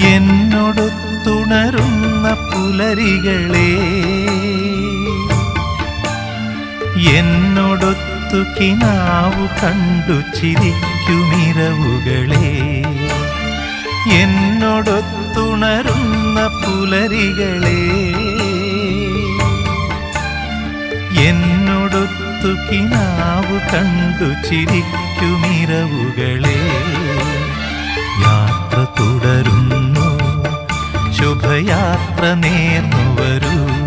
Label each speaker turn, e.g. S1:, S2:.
S1: എന്നോടൊത്തുണരുന്ന പുലരികളെ, എന്നോടൊത്തു കിനാവു കണ്ടു ചിരിക്കുമിരവുകളെ, എന്നോടൊത്തുണരുന്ന പുലരികളെ, എന്നോടൊത്തു കിനാവു കണ്ടു ചിരിക്കുമിരവുകളെ, യാത്ര തുടരുന്നു, ശുഭയാത്ര നേർന്നു വരൂ.